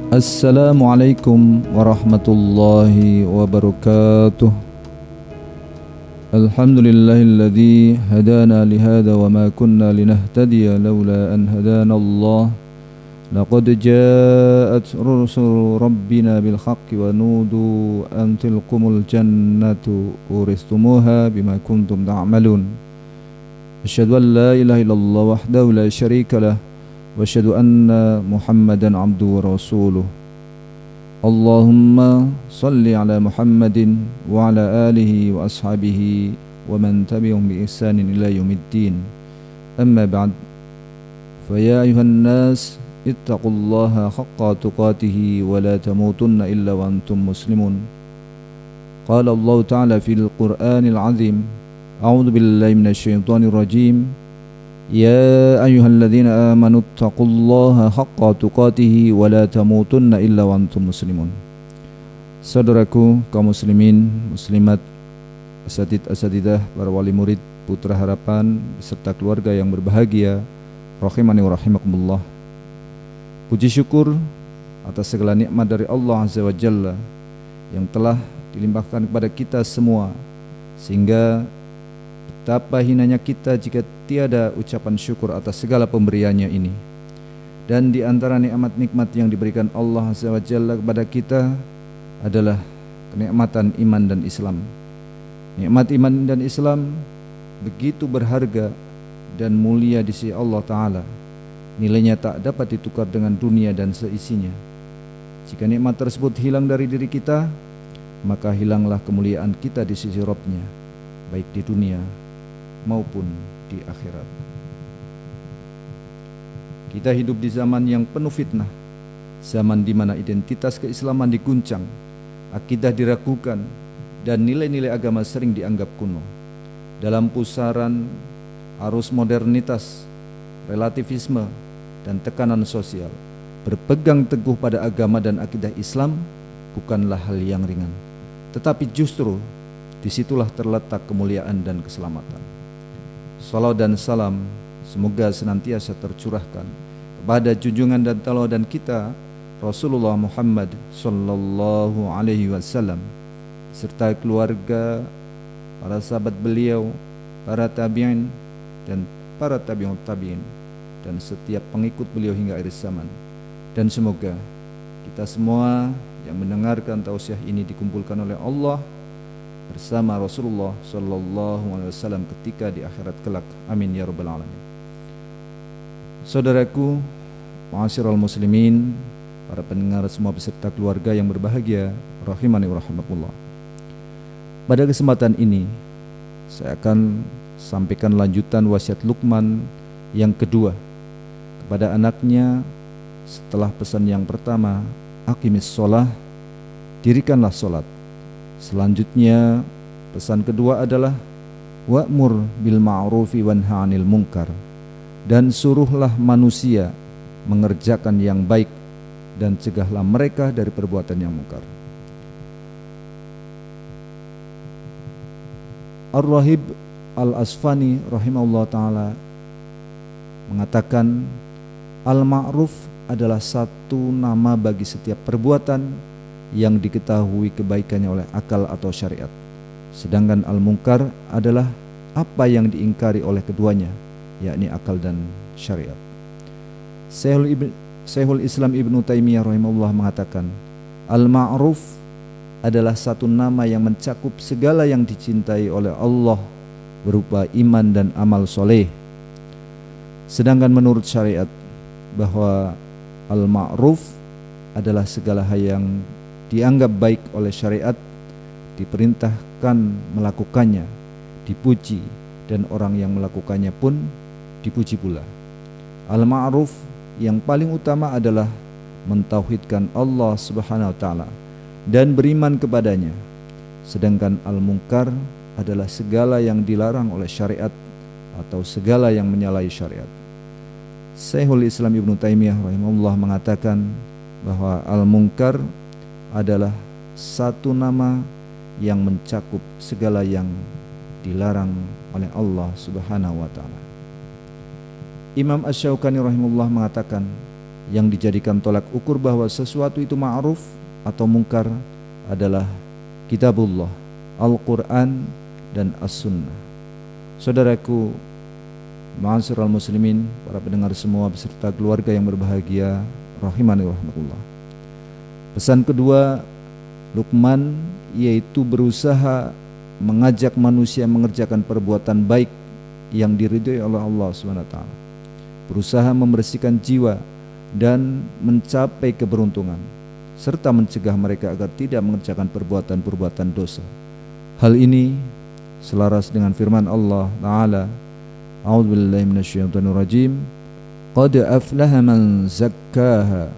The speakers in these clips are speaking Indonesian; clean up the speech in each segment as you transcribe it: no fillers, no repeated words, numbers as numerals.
Assalamualaikum warahmatullahi wabarakatuh. Alhamdulillahilladzi hadana lihada wa ma kunna linahtadiya laula an hadana Allah. Laqad ja'at rusul rabbina bil haqqi wa nudu an tilkumul jannatu uristumuha bima kuntum ta'malun. Asyhadu an la ilaha illallah wahdahu la syarika lah wa asyhadu anna Muhammadan abduhu wa rasuluh. Allahumma salli ala Muhammadin wa ala alihi wa ashabihi wa man tabi'ahum bi ihsanin ila yaumiddin. Amma ba'd. Fa ya ayuhan nas ittaqullaha haqqa tuqatih wa la tamutunna illa wa antum muslimun. Qala Allah ta'ala fil Qur'anil 'azim. A'udzu billahi minasy syaithanir rajim. Ya ayyuhalladzina amanu taqullaha haqqa tuqatih wa la tamutunna illa wa antum muslimun. Saudaraku kaum muslimin, muslimat, asatidah, para wali murid Putra Harapan beserta keluarga yang berbahagia, rahimani wa rahimakumullah. Puji syukur atas segala nikmat dari Allah Azza wa Jalla yang telah dilimpahkan kepada kita semua, sehingga betapa hinanya kita jika tiada ucapan syukur atas segala pemberiannya ini. Dan di antara nikmat-nikmat yang diberikan Allah Azza wa Jalla kepada kita adalah kenikmatan iman dan Islam. Nikmat iman dan Islam begitu berharga dan mulia di sisi Allah Ta'ala. Nilainya tak dapat ditukar dengan dunia dan seisinya. Jika nikmat tersebut hilang dari diri kita, maka hilanglah kemuliaan kita di sisi Rabb-Nya, baik di dunia maupun di akhirat. Kita hidup di zaman yang penuh fitnah, zaman di mana identitas keislaman diguncang, akidah diragukan, dan nilai-nilai agama sering dianggap kuno. Dalam pusaran arus modernitas, relativisme, dan tekanan sosial, berpegang teguh pada agama dan akidah Islam bukanlah hal yang ringan, tetapi justru disitulah terletak kemuliaan dan keselamatan. Salawat dan salam semoga senantiasa tercurahkan kepada junjungan dan tauladan kita Rasulullah Muhammad sallallahu alaihi wasallam serta keluarga, para sahabat beliau, para tabi'in dan para tabi'ut tabi'in, dan setiap pengikut beliau hingga akhir zaman. Dan semoga kita semua yang mendengarkan tausiah ini dikumpulkan oleh Allah bersama Rasulullah sallallahu alaihi wasallam ketika di akhirat kelak. Amin ya rabbal alamin. Saudaraku, ma'asyiral muslimin, para pendengar semua beserta keluarga yang berbahagia, rahimani wa rahimakumullah. Pada kesempatan ini saya akan sampaikan lanjutan wasiat Luqman yang kedua kepada anaknya setelah pesan yang pertama, aqimis shalah, dirikanlah salat. Selanjutnya pesan kedua adalah wa'mur bil ma'rufi wanha 'anil munkar, dan suruhlah manusia mengerjakan yang baik dan cegahlah mereka dari perbuatan yang mungkar. Ar-Rahib Al-Asfani rahimahullah ta'ala mengatakan, al-ma'ruf adalah satu nama bagi setiap perbuatan yang diketahui kebaikannya oleh akal atau syariat. Sedangkan al-munkar adalah apa yang diingkari oleh keduanya, yakni akal dan syariat. Syekhul Islam Ibnu Taimiyah rahimahullah mengatakan, al-ma'ruf adalah satu nama yang mencakup segala yang dicintai oleh Allah berupa iman dan amal soleh. Sedangkan menurut syariat, bahwa al-ma'ruf adalah segala hal yang dianggap baik oleh syariat, diperintahkan melakukannya, dipuji, dan orang yang melakukannya pun dipuji pula. Al-ma'ruf yang paling utama adalah mentauhidkan Allah Subhanahu wa taala dan beriman kepadanya. Sedangkan al-munkar adalah segala yang dilarang oleh syariat atau segala yang menyalahi syariat. Syekhul Islam Ibnu Taimiyah rahimahullah mengatakan bahwa al-munkar adalah satu nama yang mencakup segala yang dilarang oleh Allah Subhanahu wa taala. Imam Asy-Syaukani rahimahullah mengatakan, yang dijadikan tolak ukur bahwa sesuatu itu ma'ruf atau mungkar adalah kitabullah, Al-Quran, dan As-Sunnah. Saudaraku, ma'asyiral muslimin, para pendengar semua beserta keluarga yang berbahagia, rahimani rahmatullah. Pesan kedua Luqman yaitu berusaha mengajak manusia mengerjakan perbuatan baik yang diridhoi oleh Allah SWT, berusaha membersihkan jiwa dan mencapai keberuntungan, serta mencegah mereka agar tidak mengerjakan perbuatan-perbuatan dosa. Hal ini selaras dengan firman Allah Ta'ala, A'udzubillahi minasyaitonirrajim, Qad aflaha man zakkaha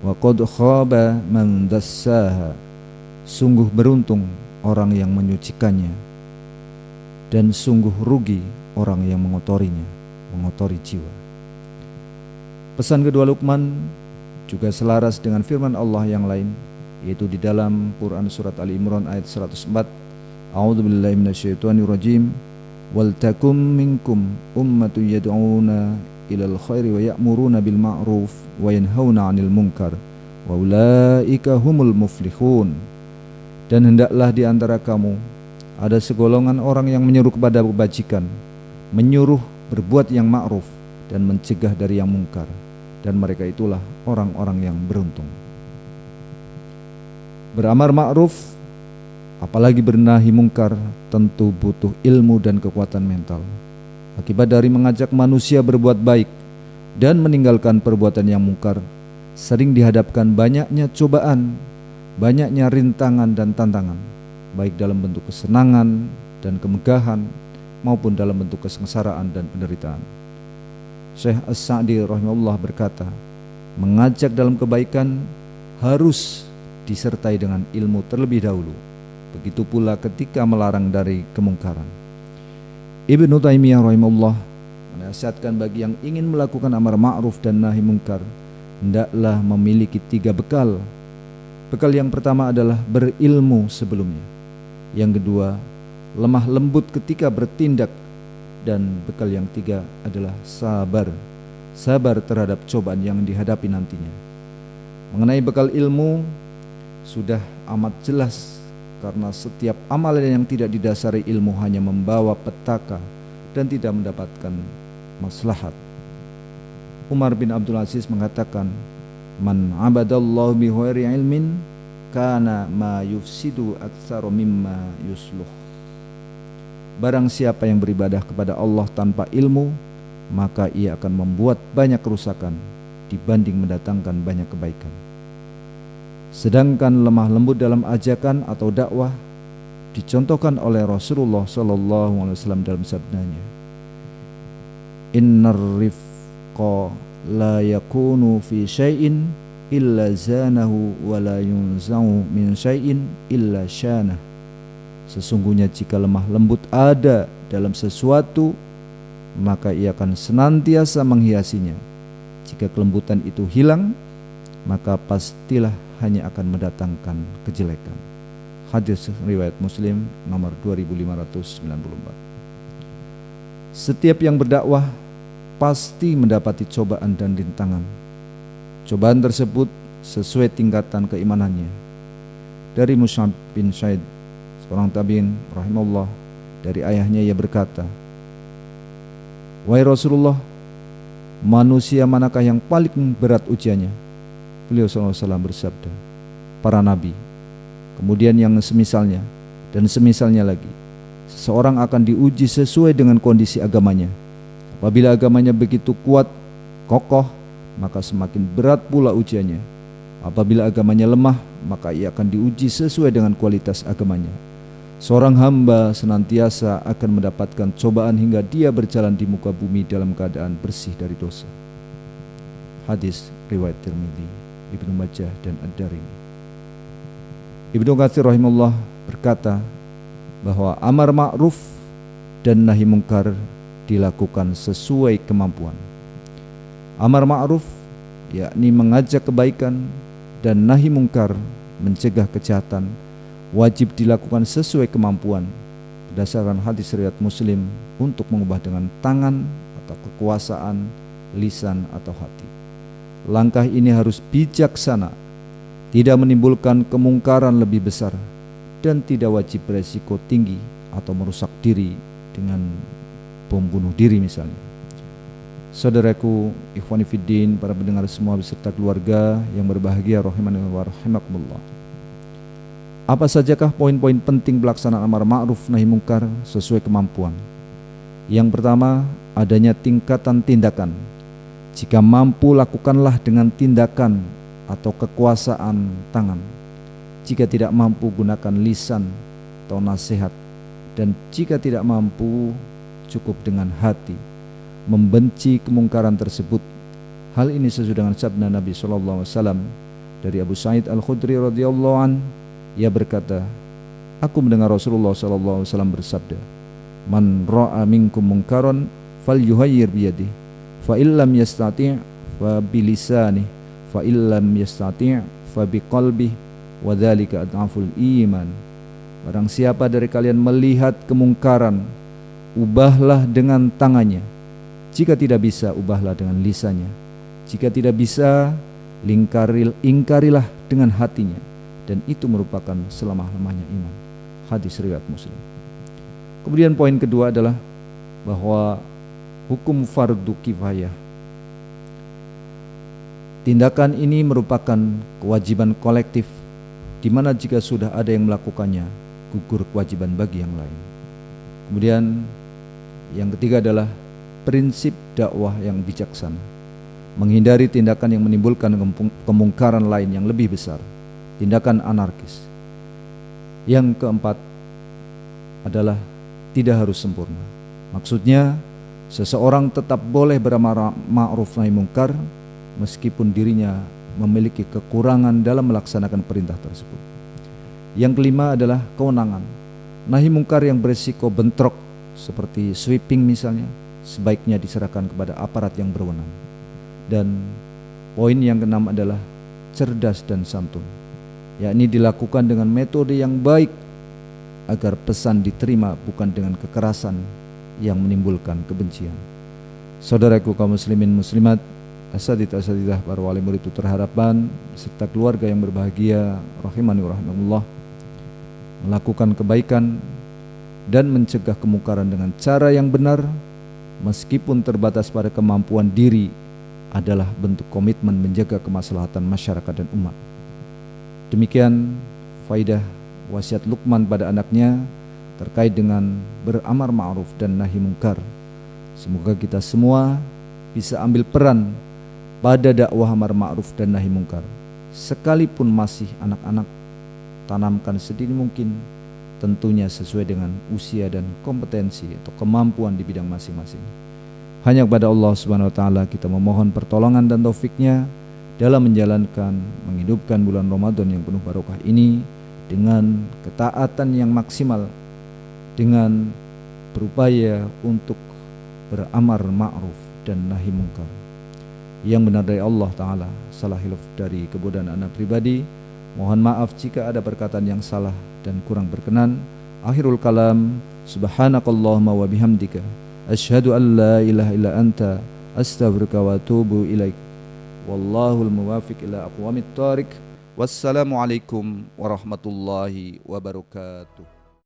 wa qad khaba man dassaha. Sungguh beruntung orang yang menyucikannya, dan sungguh rugi orang yang mengotorinya, mengotori jiwa. Pesan kedua Luqman juga selaras dengan firman Allah yang lain, yaitu di dalam Quran surat Ali Imran ayat 104, A'udzubillahi minasyaitonirrajim, wal takum minkum ummatun yad'una ilal khairi wa ya'muruna bil ma'ruf wa yanhauna 'anil munkar wa ulaika humul muflihun. Dan hendaklah di antara kamu ada segolongan orang yang menyeru kepada kebajikan, menyuruh berbuat yang ma'ruf dan mencegah dari yang mungkar, dan mereka itulah orang-orang yang beruntung. Beramar ma'ruf, apalagi bernahi mungkar, tentu butuh ilmu dan kekuatan mental. Akibat dari mengajak manusia berbuat baik dan meninggalkan perbuatan yang mungkar, sering dihadapkan banyaknya cobaan, banyaknya rintangan dan tantangan, baik dalam bentuk kesenangan dan kemegahan maupun dalam bentuk kesengsaraan dan penderitaan. Syekh As-Sa'di rahimahullah berkata, mengajak dalam kebaikan harus disertai dengan ilmu terlebih dahulu. Begitu pula ketika melarang dari kemungkaran. Ibnu Taimiyah rahimahullah menasihatkan bagi yang ingin melakukan amar ma'ruf dan nahi mungkar, hendaklah memiliki 3 bekal. Bekal yang pertama adalah berilmu sebelumnya. Yang kedua, lemah lembut ketika bertindak. Dan bekal yang 3 adalah sabar. Sabar terhadap cobaan yang dihadapi nantinya. Mengenai bekal ilmu sudah amat jelas, karena setiap amalan yang tidak didasari ilmu hanya membawa petaka dan tidak mendapatkan maslahat. Umar bin Abdul Aziz mengatakan, man abadallahu bi ghairi ilmin kana ma yufsidu aktsaru mimma yusluh. Barang siapa yang beribadah kepada Allah tanpa ilmu, maka ia akan membuat banyak kerusakan dibanding mendatangkan banyak kebaikan. Sedangkan lemah lembut dalam ajakan atau dakwah dicontohkan oleh Rasulullah SAW dalam sabdanya, Innar rifqa la yakunu fi syai'in illa zanahu wa la yunza'u min syai'in illa syanah. Sesungguhnya jika lemah lembut ada dalam sesuatu, maka ia akan senantiasa menghiasinya. Jika kelembutan itu hilang, maka pastilah hanya akan mendatangkan kejelekan. Hadis riwayat Muslim nomor 2594. Setiap yang berdakwah pasti mendapati cobaan dan rintangan. Cobaan tersebut sesuai tingkatan keimanannya. Dari Mus'ab bin Sa'id, seorang tabi'in rahimahullah, dari ayahnya ia berkata, wahai Rasulullah, manusia manakah yang paling berat ujiannya? Beliau SAW bersabda, para nabi, kemudian yang semisalnya, dan semisalnya lagi. Seseorang akan diuji sesuai dengan kondisi agamanya. Apabila agamanya begitu kuat, kokoh, maka semakin berat pula ujiannya. Apabila agamanya lemah, maka ia akan diuji sesuai dengan kualitas agamanya. Seorang hamba senantiasa akan mendapatkan cobaan hingga dia berjalan di muka bumi dalam keadaan bersih dari dosa. Hadis riwayat Tirmidzi, Ibnu Majah, dan Ad-Darimi. Ibnu Katsir rahimahullah berkata bahwa amar ma'ruf dan nahi mungkar dilakukan sesuai kemampuan. Amar ma'ruf yakni mengajak kebaikan, dan nahi mungkar mencegah kejahatan, wajib dilakukan sesuai kemampuan berdasarkan hadis riwayat Muslim untuk mengubah dengan tangan atau kekuasaan, lisan atau hati. langkah ini harus bijaksana, tidak menimbulkan kemungkaran lebih besar, dan tidak wajib beresiko tinggi atau merusak diri dengan bom bunuh diri misalnya. Saudaraku, ikhwani fiddin, para pendengar semua beserta keluarga yang berbahagia rahimani wa rahimakumullah. Apa sajakah poin-poin penting pelaksanaan amar ma'ruf nahi mungkar sesuai kemampuan? Yang pertama, adanya tingkatan tindakan. Jika mampu, lakukanlah dengan tindakan atau kekuasaan tangan. Jika tidak mampu, gunakan lisan atau nasihat. Dan jika tidak mampu, cukup dengan hati membenci kemungkaran tersebut. Hal ini sesuai dengan sabda Nabi SAW dari Abu Sa'id Al-Khudri radhiyallahu an. Ia berkata, aku mendengar Rasulullah SAW bersabda, man ra'a minkum munkaran falyughayyir biyadihi, fa illam yastati' fa bilisanihi, fa illam yastati' fa biqalbihi, wa dzalika adhaful iman. Barang siapa dari kalian melihat kemungkaran, ubahlah dengan tangannya. Jika tidak bisa, ubahlah dengan lisannya. Jika tidak bisa, ingkarilah dengan hatinya. Dan itu merupakan selemah-lemahnya iman. Hadis riwayat Muslim. Kemudian poin kedua adalah bahwa hukum fardu kifayah. Tindakan ini merupakan kewajiban kolektif, di mana jika sudah ada yang melakukannya, gugur kewajiban bagi yang lain. Kemudian yang ketiga adalah prinsip dakwah yang bijaksana, menghindari tindakan yang menimbulkan kemungkaran lain yang lebih besar, tindakan anarkis. Yang keempat adalah tidak harus sempurna. Maksudnya seseorang tetap boleh beramar ma'ruf nahi mungkar meskipun dirinya memiliki kekurangan dalam melaksanakan perintah tersebut. Yang kelima adalah kewenangan. Nahi mungkar yang berisiko bentrok seperti sweeping misalnya, sebaiknya diserahkan kepada aparat yang berwenang. Dan poin yang keenam adalah cerdas dan santun, yakni dilakukan dengan metode yang baik agar pesan diterima, bukan dengan kekerasan yang menimbulkan kebencian. Saudaraku kaum muslimin muslimat, asatidzah para wali murid tutor harapan serta keluarga yang berbahagia rahimani wa rahimakumullah, melakukan kebaikan dan mencegah kemungkaran dengan cara yang benar meskipun terbatas pada kemampuan diri adalah bentuk komitmen menjaga kemaslahatan masyarakat dan umat. Demikian faidah wasiat Luqman pada anaknya terkait dengan beramar ma'ruf dan nahi mungkar. Semoga kita semua bisa ambil peran pada dakwah amar ma'ruf dan nahi mungkar. Sekalipun masih anak-anak, tanamkan sedini mungkin, tentunya sesuai dengan usia dan kompetensi atau kemampuan di bidang masing-masing. Hanya kepada Allah Subhanahu wa taala kita memohon pertolongan dan taufiknya dalam menjalankan, menghidupkan bulan Ramadan yang penuh barokah ini dengan ketaatan yang maksimal, dengan berupaya untuk beramar ma'ruf dan nahi mungkar. Yang benar dari Allah Ta'ala, salah hilaf dari kebodohan anak pribadi. Mohon maaf jika ada perkataan yang salah dan kurang berkenan. Akhirul kalam, subhanakallahumma wa bihamdika, asyhadu an la ilaha illa anta, astaghfiruka wa atubu ilaik. Wallahul muwafiq ila aqwamit thariq. Wassalamualaikum warahmatullahi wabarakatuh.